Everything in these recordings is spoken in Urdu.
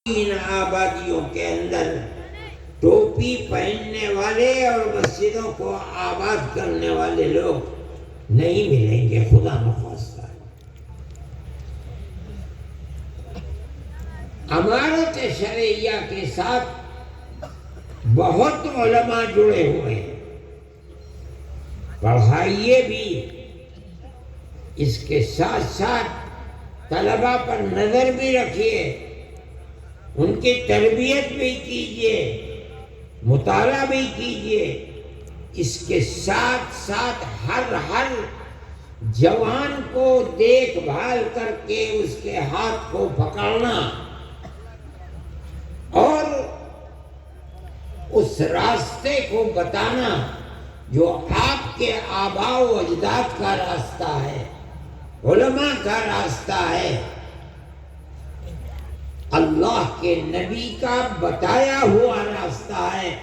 ان آبادیوں کے اندر ٹوپی پہننے والے اور مسجدوں کو آباد کرنے والے لوگ نہیں ملیں گے، خدا نخواستہ۔ امارت شرعیہ کے ساتھ بہت علماء جڑے ہوئے ہیں، پڑھائیے بھی، اس کے ساتھ ساتھ طلباء پر نظر بھی رکھیے، ان کی تربیت بھی کیجیے، مطالعہ بھی کیجیے۔ اس کے ساتھ ساتھ ہر جوان کو دیکھ بھال کر کے اس کے ہاتھ کو پکڑنا اور اس راستے کو بتانا جو آپ کے آباء و اجداد کا راستہ ہے، علماء کا راستہ ہے، اللہ کے نبی کا بتایا ہوا راستہ ہے،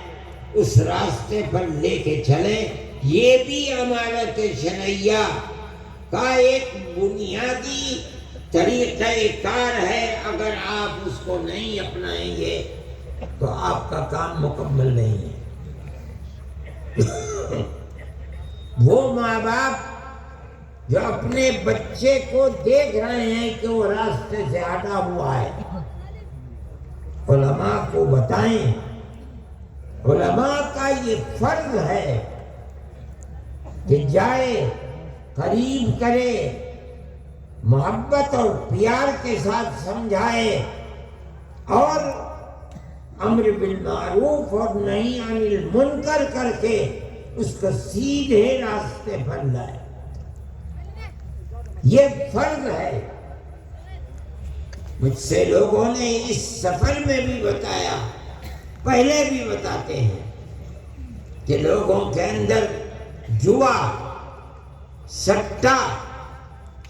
اس راستے پر لے کے چلیں۔ یہ بھی امارت شرعیہ کا ایک بنیادی طریقہ کار ہے۔ اگر آپ اس کو نہیں اپنائیں گے تو آپ کا کام مکمل نہیں ہے۔ وہ ماں باپ جو اپنے بچے کو دیکھ رہے ہیں کہ وہ راستے سے ہٹا ہوا ہے، علماء کو بتائیں۔ علماء کا یہ فرض ہے کہ جائے، قریب کرے، محبت اور پیار کے ساتھ سمجھائے اور امر بالمعروف اور نہی عن المنکر کر کے اس کو سیدھے راستے پر لائے۔ یہ فرض ہے۔ مجھ سے لوگوں نے اس سفر میں بھی بتایا، پہلے بھی بتاتے ہیں کہ لوگوں کے اندر جوا، سٹا،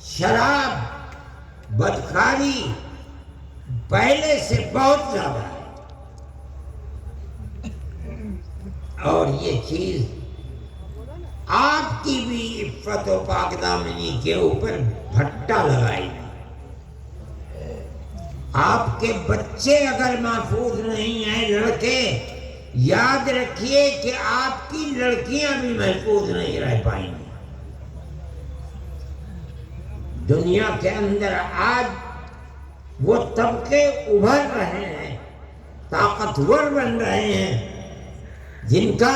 شراب، بدکاری پہلے سے بہت زیادہ ہے، اور یہ چیز آپ کی بھی عفت و پاک دامنی کے اوپر بھٹا لگائی۔ آپ کے بچے اگر محفوظ نہیں ہیں، لڑکے، یاد رکھیے کہ آپ کی لڑکیاں بھی محفوظ نہیں رہ پائیں گی۔ دنیا کے اندر آج وہ طبقے ابھر رہے ہیں، طاقتور بن رہے ہیں، جن کا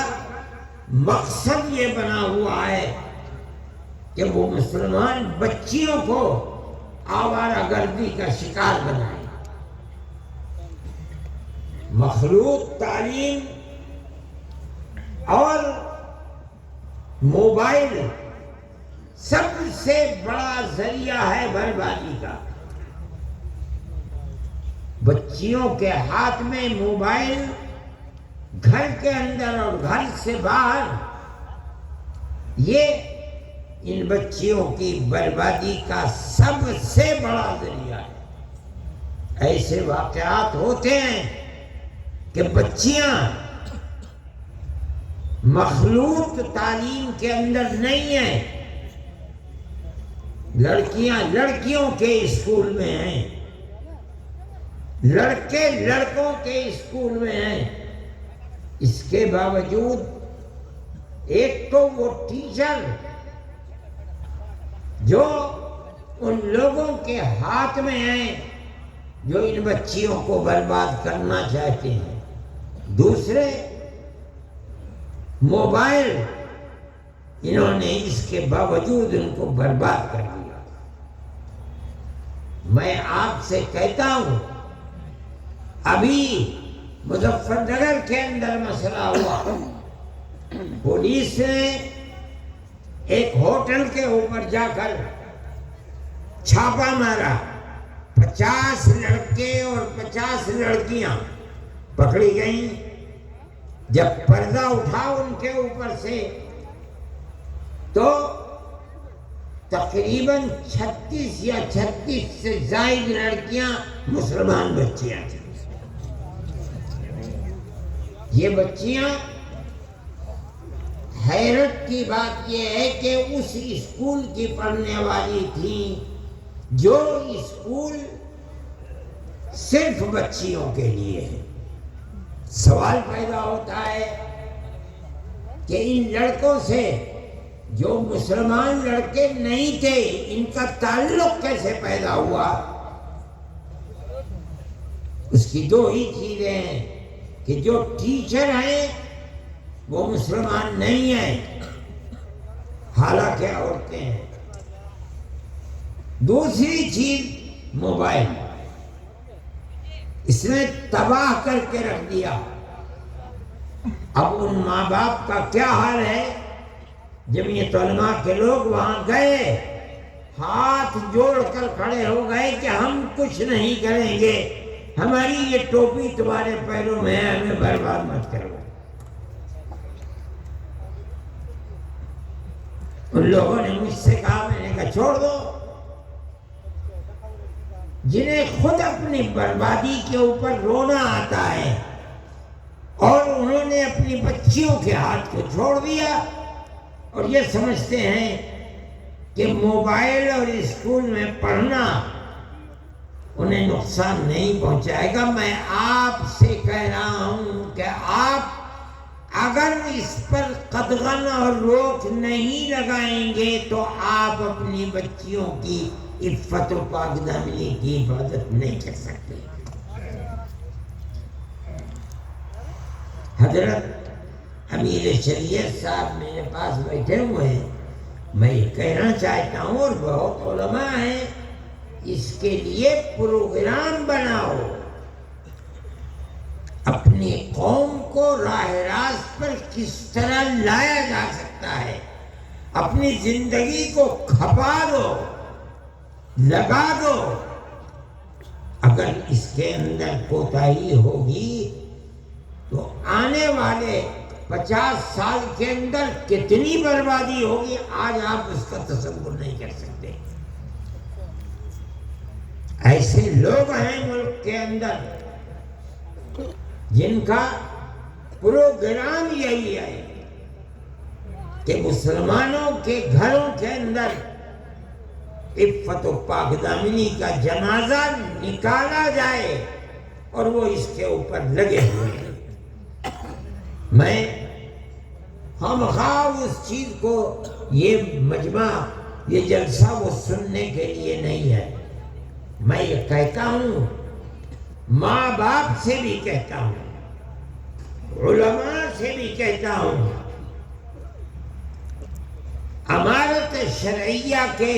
مقصد یہ بنا ہوا ہے کہ وہ مسلمان بچیوں کو آوارہ گردی کا شکار بنائیں۔ مخلوط تعلیم اور موبائل سب سے بڑا ذریعہ ہے بربادی کا۔ بچیوں کے ہاتھ میں موبائل، گھر کے اندر اور گھر سے باہر، یہ ان بچیوں کی بربادی کا سب سے بڑا ذریعہ ہے۔ ایسے واقعات ہوتے ہیں کہ بچیاں مخلوط تعلیم کے اندر نہیں ہیں، لڑکیاں لڑکیوں کے اسکول میں ہیں، لڑکے لڑکوں کے اسکول میں ہیں۔ اس کے باوجود ایک تو وہ ٹیچر جو ان لوگوں کے ہاتھ میں ہیں جو ان بچیوں کو برباد کرنا چاہتے ہیں، دوسرے موبائل، انہوں نے اس کے باوجود ان کو برباد کر دیا۔ میں آپ سے کہتا ہوں، ابھی مظفر نگر کے اندر مسئلہ ہوا، پولیس نے ایک ہوٹل کے اوپر جا کر چھاپا مارا، 50 لڑکے اور 50 لڑکیاں پکڑی گئیں۔ جب پردہ اٹھا ان کے اوپر سے تو تقریباً 36 یا 36 سے زائد لڑکیاں مسلمان بچیاں تھیں۔ یہ بچیاں، حیرت کی بات یہ ہے کہ اس اسکول کی پڑھنے والی تھیں جو اسکول صرف بچیوں کے لیے ہے۔ سوال پیدا ہوتا ہے کہ ان لڑکوں سے جو مسلمان لڑکے نہیں تھے ان کا تعلق کیسے پیدا ہوا؟ اس کی دو ہی چیزیں ہیں کہ جو ٹیچر ہیں وہ مسلمان نہیں ہیں، حالانکہ عورتیں ہیں۔ دوسری چیز موبائل، اس نے تباہ کر کے رکھ دیا۔ اب ان ماں باپ کا کیا حال ہے؟ جمعیت علماء کے لوگ وہاں گئے، ہاتھ جوڑ کر کھڑے ہو گئے کہ ہم کچھ نہیں کریں گے، ہماری یہ ٹوپی تمہارے پیروں میں ہے، ہمیں برباد مت کرو۔ ان لوگوں نے مجھ سے کہا، میں نے کہا چھوڑ دو۔ جنہیں خود اپنی بربادی کے اوپر رونا آتا ہے اور انہوں نے اپنی بچیوں کے ہاتھ کو چھوڑ دیا اور یہ سمجھتے ہیں کہ موبائل اور اسکول میں پڑھنا انہیں نقصان نہیں پہنچائے گا۔ میں آپ سے کہہ رہا ہوں کہ آپ اگر اس پر قدغن اور روک نہیں لگائیں گے تو آپ اپنی بچیوں کی عفت و پاک دامنی کی حفاظت نہیں کر سکتے۔ حضرت امیر شریعت صاحب میرے پاس بیٹھے ہوئے ہیں، میں یہ کہنا چاہتا ہوں، اور بہت علماء ہیں، اس کے لیے پروگرام بناؤ، اپنی قوم کو راہ راست پر کس طرح لایا جا سکتا ہے، اپنی زندگی کو کھپا دو، لگا دو۔ اگر اس کے اندر کوتاہی ہوگی تو آنے والے 50 سال کے اندر کتنی بربادی ہوگی آج آپ اس کا تصور نہیں کر سکتے۔ ایسے لوگ ہیں ملک کے اندر جن کا پروگرام یہی ہے کہ مسلمانوں کے گھروں کے اندر عفت و پاک دامنی کا جنازہ نکالا جائے اور وہ اس کے اوپر لگے ہوئے ہیں۔ میں خواہ اس چیز کو، یہ مجمع، یہ جلسہ وہ سننے کے لیے نہیں ہے، میں یہ کہتا ہوں، ماں باپ سے بھی کہتا ہوں، علماء سے بھی کہتا ہوں، امارت شرعیہ کے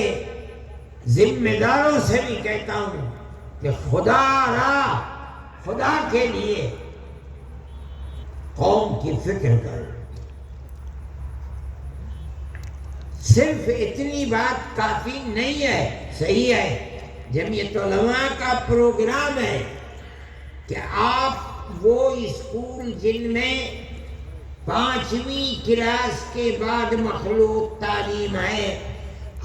ذمہ داروں سے بھی کہتا ہوں کہ خدا کے لیے قوم کی فکر کرو۔ صرف اتنی بات کافی نہیں ہے، صحیح ہے، جمعیت علماء کا پروگرام ہے کہ آپ وہ اسکول جن میں 5ویں کلاس کے بعد مخلوط تعلیم ہے،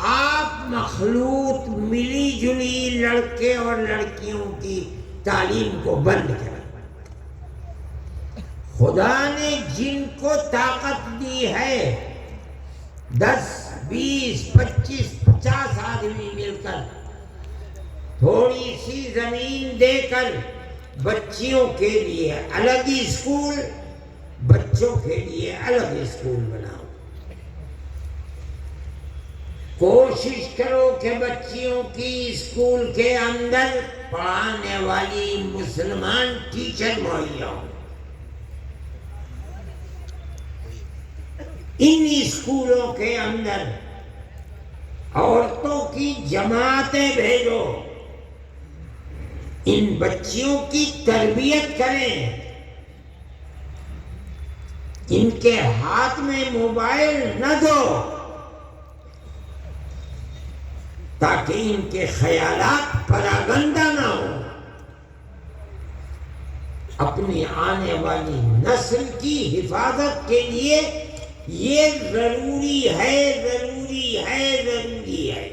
آپ مخلوط ملی جلی لڑکے اور لڑکیوں کی تعلیم کو بند کریں۔ خدا نے جن کو طاقت دی ہے، 10 20 25 50 آدمی مل کر تھوڑی سی زمین دے کر بچیوں کے لیے الگ اسکول، بچوں کے لیے الگ اسکول بناؤ۔ کوشش کرو کہ بچیوں کی اسکول کے اندر پڑھانے والی مسلمان ٹیچر مہیا ہوں۔ ان اسکولوں کے اندر عورتوں کی جماعتیں بھیجو، ان بچیوں کی تربیت کریں، ان کے ہاتھ میں موبائل نہ دو تاکہ ان کے خیالات پراگندہ نہ ہوں۔ اپنی آنے والی نسل کی حفاظت کے لیے یہ ضروری ہے، ضروری ہے، ضروری ہے،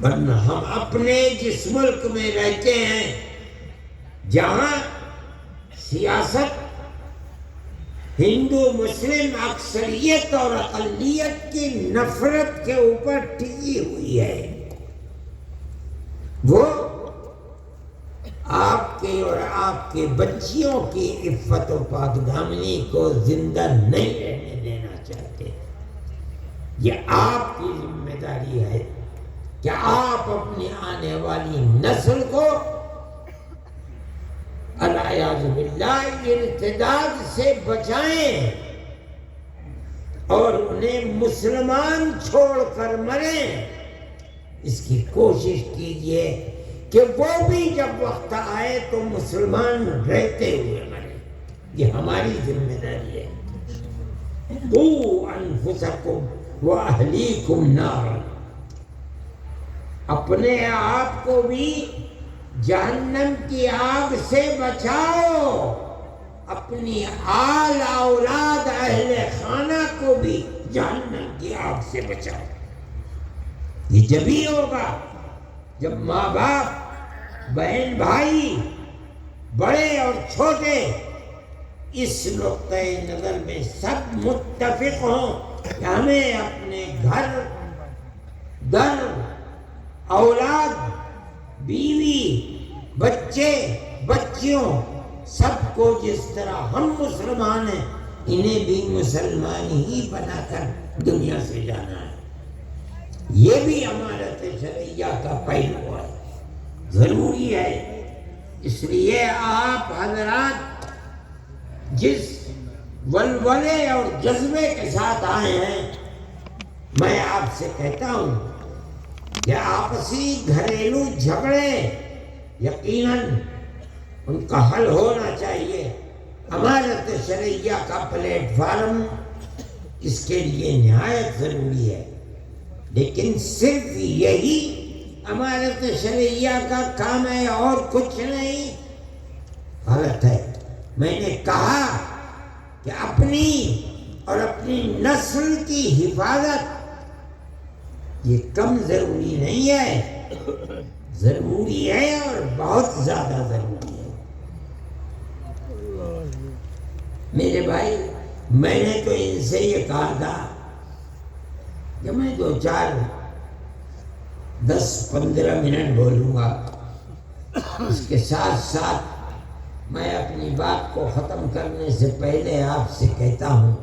ورنہ ہم اپنے جس ملک میں رہتے ہیں جہاں سیاست ہندو مسلم اکثریت اور اقلیت کی نفرت کے اوپر ٹکی ہوئی ہے، وہ آپ کے اور آپ کے بچیوں کی عفت و پاک دامنی کو زندہ نہیں رہنے دینا چاہتے۔ یہ آپ کی ذمہ داری ہے کہ آپ اپنی آنے والی نسل کو الیاذ باللہ ارتداد سے بچائیں اور انہیں مسلمان چھوڑ کر مریں۔ اس کی کوشش کیجئے کہ وہ بھی جب وقت آئے تو مسلمان رہتے ہوئے مریں۔ یہ ہماری ذمہ داری ہے۔ قوا انفسکم واہلیکم نارا، اپنے آپ کو بھی جہنم کی آگ سے بچاؤ، اپنی آل اولاد اہل خانہ کو بھی جہنم کی آگ سے بچاؤ۔ یہ جبھی ہوگا جب ماں باپ، بہن بھائی، بڑے اور چھوٹے اس نقطۂ نظر میں سب متفق ہوں کہ ہمیں اپنے گھر، در، اولاد، بیوی، بچے، بچیوں، سب کو جس طرح ہم مسلمان ہیں انہیں بھی مسلمان ہی بنا کر دنیا سے جانا ہے۔ یہ بھی امانت شرعیہ کا پہلو ہے، ضروری ہے۔ اس لیے آپ حضرات جس ولولے اور جذبے کے ساتھ آئے ہیں، میں آپ سے کہتا ہوں کہ آپسی گھریلو جھگڑے یقیناً ان کا حل ہونا چاہیے۔ امانت شرعیہ کا پلیٹ فارم اس کے لیے نہایت ضروری ہے، لیکن صرف یہی امانت شرعیہ کا کام ہے اور کچھ نہیں، غلط ہے۔ میں نے کہا کہ اپنی اور اپنی نسل کی حفاظت یہ کم ضروری نہیں ہے، ضروری ہے اور بہت زیادہ ضروری ہے۔ میرے بھائی، میں نے تو ان سے یہ کہا تھا کہ میں 10-15 منٹ بولوں گا، اس کے ساتھ ساتھ میں اپنی بات کو ختم کرنے سے پہلے آپ سے کہتا ہوں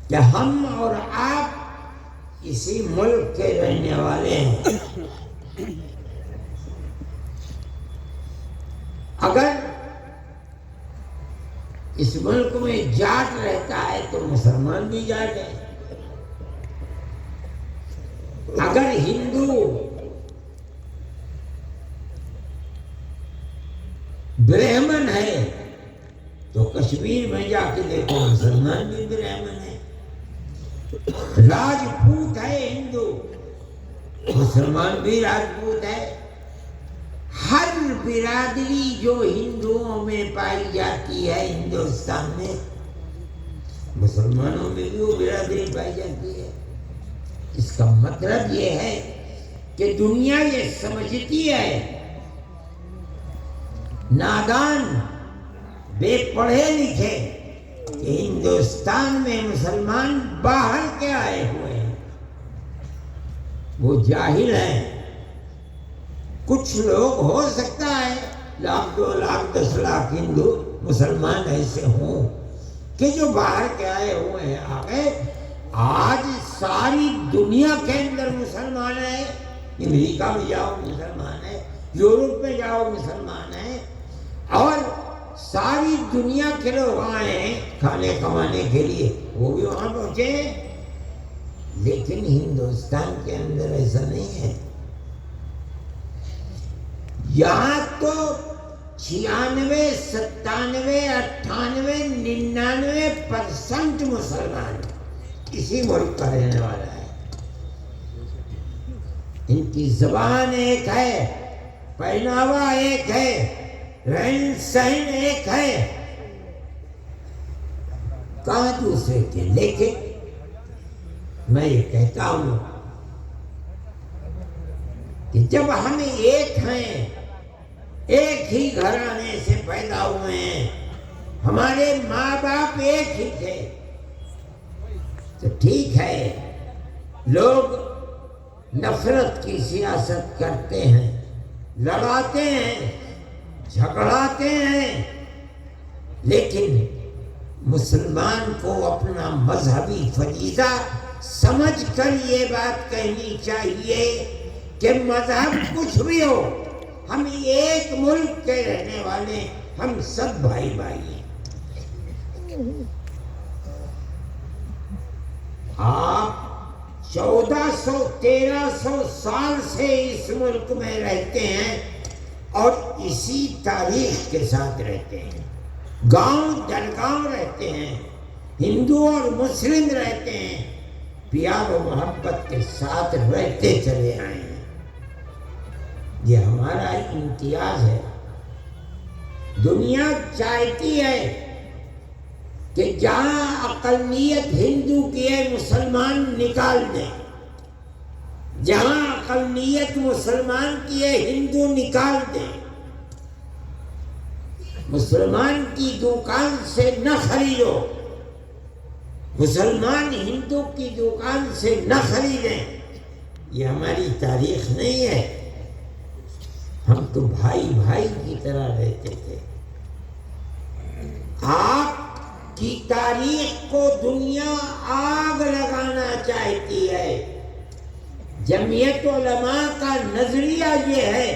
کہ ہم اور آپ اسی ملک کے رہنے والے ہیں۔ اگر اس ملک میں جاٹ رہتا ہے تو مسلمان بھی جاٹ ہے، اگر ہندو برہمن ہے تو کشمیر میں جا کے دیکھو مسلمان بھی برہمن ہے، راجپوت ہے ہندو، مسلمان بھی راجپوت ہے۔ ہر برادری جو ہندوؤں میں پائی جاتی ہے ہندوستان میں، مسلمانوں میں بھی وہ برادری پائی جاتی ہے۔ اس کا مطلب یہ ہے کہ دنیا یہ سمجھتی ہے، نادان، بے پڑھے لکھے، کہ ہندوستان میں مسلمان باہر کے آئے ہوئے ہیں، وہ جاہل ہیں۔ کچھ لوگ ہو سکتا ہے 1,00,000 2,00,000 10 لاکھ ہندو مسلمان ایسے ہوں کہ جو باہر کے آئے ہوئے ہیں، آگے آج ساری دنیا کے اندر مسلمان ہیں، امریکہ میں جاؤ مسلمان ہے، یورپ میں جاؤ مسلمان ہے، اور ساری دنیا کے لوگ آئے ہیں کھانے کمانے کے لیے، وہ بھی وہاں پہنچے ہیں۔ لیکن ہندوستان کے اندر ایسا نہیں ہے۔ یہاں تو 96 97 98 99% مسلمان اسی ملک کا رہنے والا ہے۔ ان کی زبان ایک ہے، پہناوا ایک ہے، رہن سہن ایک ہے، کہاں دوسرے کے۔ لیکن میں یہ کہتا ہوں کہ جب ہم ایک ہیں، ایک ہی گھرانے سے پیدا ہوئے ہیں، ہمارے ماں باپ ایک ہی تھے، تو ٹھیک ہے لوگ نفرت کی سیاست کرتے ہیں، لڑاتے ہیں، جھگڑاتے ہیں، لیکن مسلمان کو اپنا مذہبی فریضہ سمجھ کر یہ بات کہنی چاہیے کہ مذہب کچھ بھی ہو، ہم ایک ملک کے رہنے والے، ہم سب بھائی بھائی ہیں۔ آپ 1400-1300 سال سے اس ملک میں رہتے ہیں اور اسی تاریخ کے ساتھ رہتے ہیں، گاؤں در گاؤں رہتے ہیں، ہندو اور مسلم رہتے ہیں، پیار و محبت کے ساتھ رہتے چلے آئے ہیں۔ یہ ہمارا امتیاز ہے۔ دنیا چاہتی ہے کہ جہاں اقلیت ہندو کی ہے مسلمان نکال دیں، جہاں اقلیت مسلمان کی ہے ہندو نکال دیں، مسلمان کی دکان سے نہ خریدو، مسلمان ہندو کی دکان سے نہ خریدیں۔ یہ ہماری تاریخ نہیں ہے۔ ہم تو بھائی بھائی کی طرح رہتے تھے۔ آپ کی تاریخ کو دنیا آگ لگانا چاہتی ہے۔ جمعیت علماء کا نظریہ یہ ہے،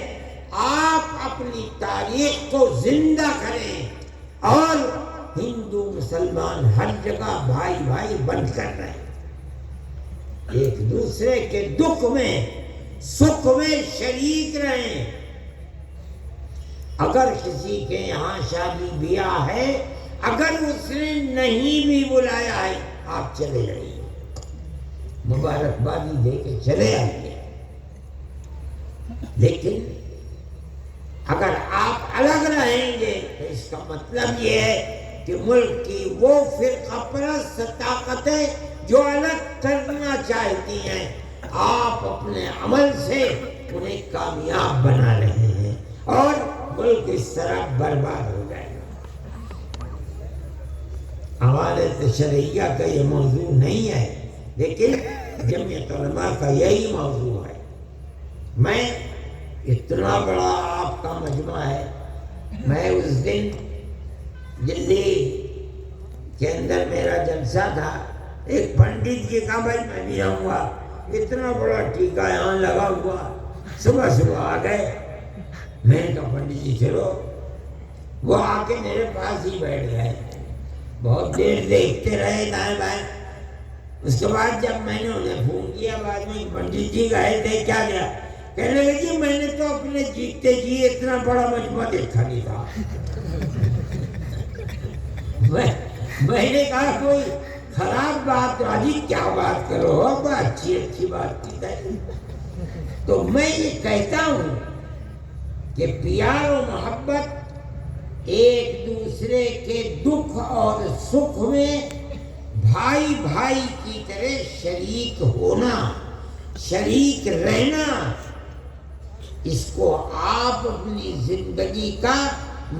آپ اپنی تاریخ کو زندہ کریں اور ہندو مسلمان ہر جگہ بھائی بھائی بن کر رہیں، ایک دوسرے کے دکھ میں سکھ میں شریک رہیں۔ اگر کسی کے یہاں شادی بیاہ ہے، اگر اس نے نہیں بھی بلایا ہے، آپ چلے جائیے، مبارکبادی دے کے چلے آئیے۔ لیکن اگر آپ الگ رہیں گے تو اس کا مطلب یہ ہے کہ ملک کی وہ فرقہ پرست طاقتیں جو الگ کرنا چاہتی ہیں، آپ اپنے عمل سے انہیں کامیاب بنا رہے ہیں اور ملک اس طرح برباد ہو جائے گا۔ ہمارے تشریعہ کا یہ موضوع نہیں ہے، لیکن جمعیت علماء کا یہی موضوع ہے۔ میں اتنا بڑا آپ کا مجمع ہے، میں اس دن دلی کے اندر میرا جلسہ تھا، ایک پنڈت جی کا بھائی میں بھی آؤں گا، اتنا بڑا ٹیکا یہاں لگا ہوا، صبح صبح آ گئے۔ میں نے کہا پنڈت جی چلو، وہ آ کے میرے پاس ہی بیٹھ گئے، بہت دیر دیکھتے رہے دائیں بائیں۔ اس کے بعد جب میں نے انہیں فون کیا بعد میں، پنڈت جی گئے تھے کیا گیا؟ کہنے لگے جی میں نے تو اپنے جیتے جی اتنا بڑا مجمع دیکھا نہیں تھا۔ میں نے کہا کوئی خراب بات والی کیا بات کرو، بہت اچھی بات کی تھی۔ تو میں یہ کہتا ہوں کہ پیار و محبت، ایک دوسرے کے دکھ اور سکھ میں بھائی بھائی کی طرح شریک ہونا، شریک رہنا، اس کو آپ اپنی زندگی کا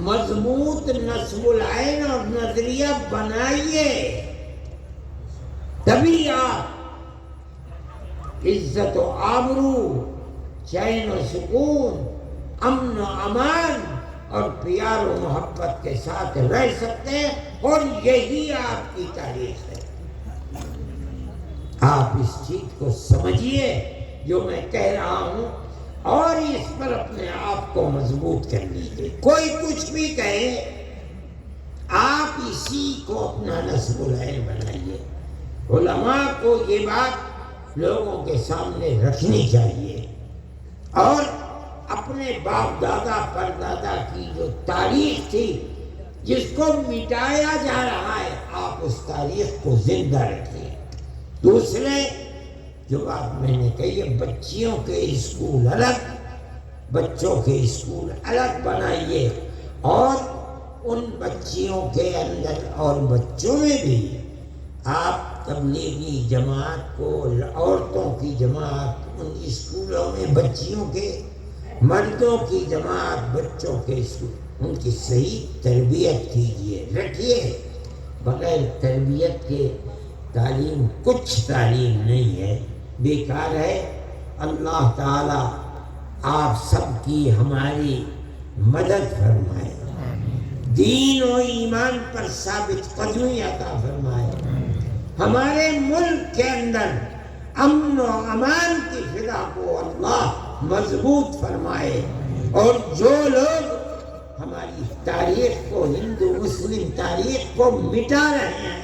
مضبوط نصب العین اور نظریہ بنائیے، تبھی آپ عزت و آبرو، چین و سکون، امن و امان اور پیار و محبت کے ساتھ رہ سکتے ہیں، اور یہی آپ کی تاریخ ہے۔ آپ اس چیز کو سمجھیے جو میں کہہ رہا ہوں، اور اس پر اپنے آپ کو مضبوط کر لیجیے۔ کوئی کچھ بھی کہے، آپ اسی کو اپنا نصب العین بنائیے۔ علماء کو یہ بات لوگوں کے سامنے رکھنی چاہیے، اور اپنے باپ دادا پر دادا کی جو تاریخ تھی جس کو مٹایا جا رہا ہے، آپ اس تاریخ کو زندہ رکھیے۔ دوسرے جو بات میں نے کہی ہے، بچیوں کے اسکول الگ، بچوں کے اسکول الگ بنائیے، اور ان بچیوں کے اندر اور بچوں میں بھی آپ تبلیغی جماعت کو، عورتوں کی جماعت ان اسکولوں میں، بچیوں کے، مردوں کی جماعت بچوں کے اسکول، ان کی صحیح تربیت کیجیے، رکھیے۔ بغیر تربیت کے تعلیم کچھ تعلیم نہیں ہے، بیکار ہے۔ اللہ تعالی آپ سب کی، ہماری مدد فرمائے، دین و ایمان پر ثابت قدمی عطا فرمائے، ہمارے ملک کے اندر امن و امان کی فضا کو اللہ مضبوط فرمائے، اور جو لوگ ہماری تاریخ کو، ہندو مسلم تاریخ کو مٹا رہے ہیں،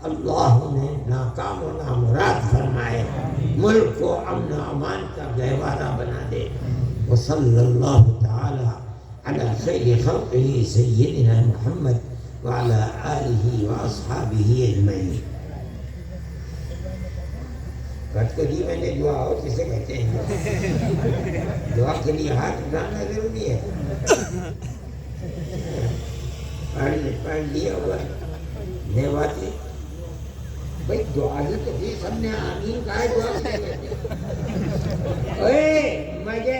اللہ انہیں ناکام و نامراد فرمائے، ملک کو امن و امان کا گہوارہ بنا دے۔ وصلی اللہ تعالی علی خیر خلقہ سیدنا محمد وعلی آلہ واصحابہ اجمعین۔ کٹ کو جی میں نے دعا اور کسے کہتے ہیں؟ دعا کے لیے ہاتھ اٹھانا ضروری ہے۔ پڑھ لیا ہوا نیواتی بھائی، دعا ہی تو تھی، سب نے آمین کہا ہے، دعا سے مجھے